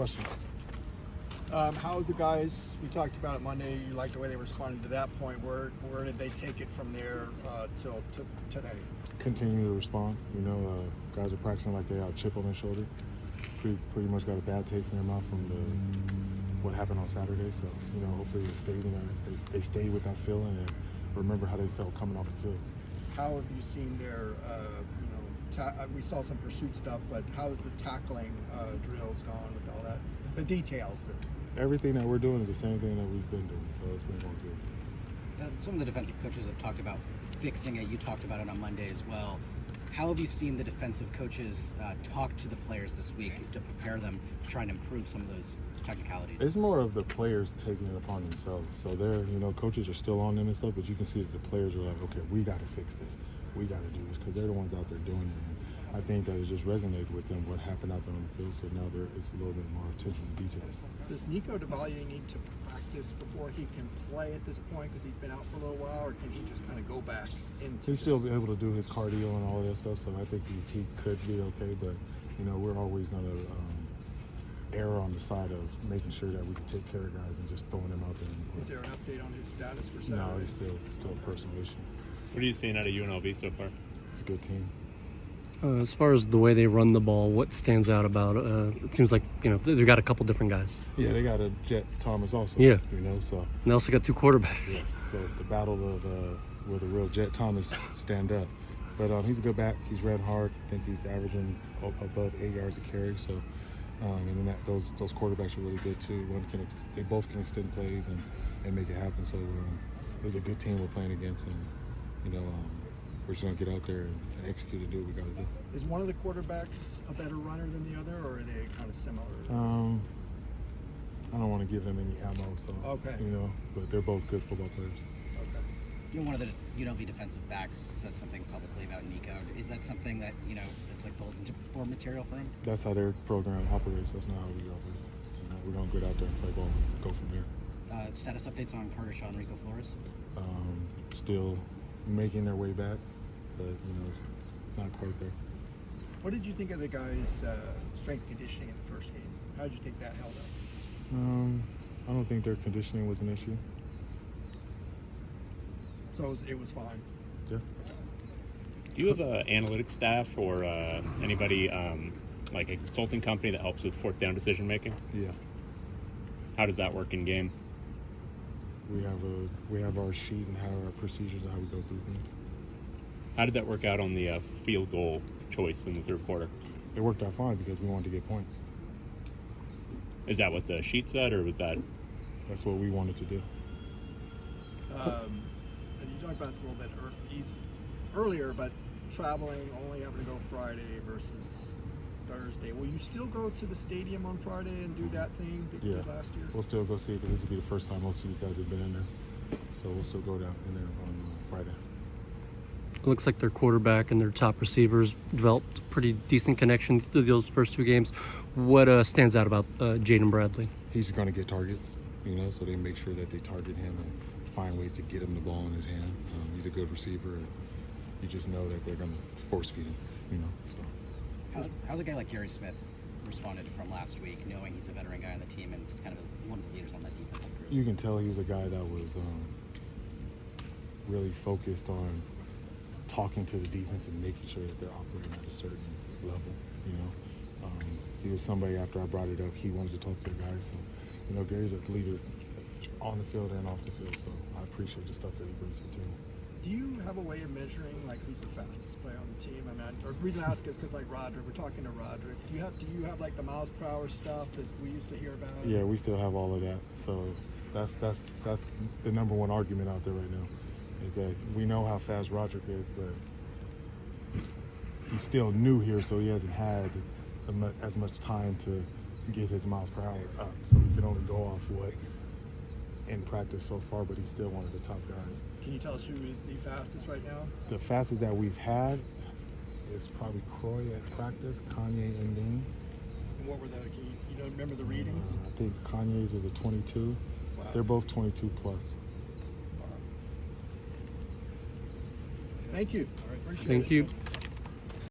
questions. How the guys, we talked about it Monday, you liked the way they responded to that point. Where did they take it from there till today? Continue to respond. Guys are practicing like they have a chip on their shoulder. Pretty much got a bad taste in their mouth from what happened on Saturday. So, hopefully it stays in there. They stay with that feeling and remember how they felt coming off the field. How have you seen their, we saw some pursuit stuff, but how has the tackling drills gone with all that? The details. Everything that we're doing is the same thing that we've been doing, so it's been going good. Some of the defensive coaches have talked about fixing it. You talked about it on Monday as well. How have you seen the defensive coaches talk to the players this week to prepare them to try and improve some of those technicalities? It's more of the players taking it upon themselves. So they're, coaches are still on them and stuff, but you can see that the players are like, okay, we got to fix this. We got to do this because they're the ones out there doing it. And I think that it just resonated with them what happened out there on the field. So now it's a little bit more attention to details. Does Nico DeValier need to practice before he can play at this point because he's been out for a little while, or can he just kind of go back into? He's still able to do his cardio and all of that stuff, so I think he could be okay. But we're always going to err on the side of making sure that we can take care of guys and just throwing them out there. Is there an update on his status for Saturday? No, he's still a personal issue. What are you seeing out of UNLV so far? It's a good team. As far as the way they run the ball, what stands out about it? It seems like they've got a couple different guys. Yeah, they got a Jet Thomas also. Yeah, so and they also got two quarterbacks. Yes, so it's the battle of where the real Jet Thomas stand up. But he's a good back. He's ran hard. I think he's averaging above 8 yards a carry. So, and then those quarterbacks are really good too. They both can extend plays and make it happen. So it's a good team we're playing against, and we're just gonna get out there and execute and do what we gotta do. Is one of the quarterbacks a better runner than the other, or are they kind of similar? I don't want to give them any ammo, so okay. But they're both good football players. Okay. One of the UNLV defensive backs said something publicly about Nico. Is that something that it's like bulletin board material for him? That's how their program operates. That's not how we operate. We're gonna get out there and play ball and go from there. Status updates on Curtis and Rico Flores? Still making their way back, but not quite there. What did you think of the guys' strength conditioning in the first game? How did you think that held up? I don't think their conditioning was an issue. So it was fine. Yeah. Do you have an analytics staff or anybody like a consulting company that helps with fourth down decision making? Yeah. How does that work in game? We have our sheet and our procedures of how we go through things. How did that work out on the field goal choice in the third quarter? It worked out fine because we wanted to get points. Is that what the sheet said, or was that? That's what we wanted to do. You talked about this a little bit earlier, but traveling, only having to go Friday versus Thursday. Will you still go to the stadium on Friday and do that thing that you did last year? We'll still go see it because this will be the first time most of you guys have been in there. So we'll still go down in there on Friday. It looks like their quarterback and their top receivers developed pretty decent connection through those first two games. What stands out about Jaden Bradley? He's going to get targets, so they make sure that they target him and find ways to get him the ball in his hand. He's a good receiver, and you just know that they're going to force feed him, So. How's a guy like Gary Smith responded from last week, knowing he's a veteran guy on the team and just kind of one of the leaders on that defensive group? You can tell he was a guy that was really focused on talking to the defense and making sure that they're operating at a certain level, He was somebody, after I brought it up, he wanted to talk to the guys. So, Gary's a leader on the field and off the field, so I appreciate the stuff that he brings to the team. Do you have a way of measuring who's the fastest player on the team? The reason I ask is because Roderick, we're talking to Roderick. Do you have the miles per hour stuff that we used to hear about? Yeah, we still have all of that. So that's the number one argument out there right now, is that we know how fast Roderick is, but he's still new here, so he hasn't had as much time to get his miles per hour up. So we can only go off what's in practice so far, but he's still one of the top guys. Can you tell us who is the fastest right now? The fastest that we've had is probably Croy at practice, Kanye and Dean. And what were the, can you remember the readings? I think Kanye's was a 22. Wow. They're both 22 plus. Wow. Thank you. Thank you.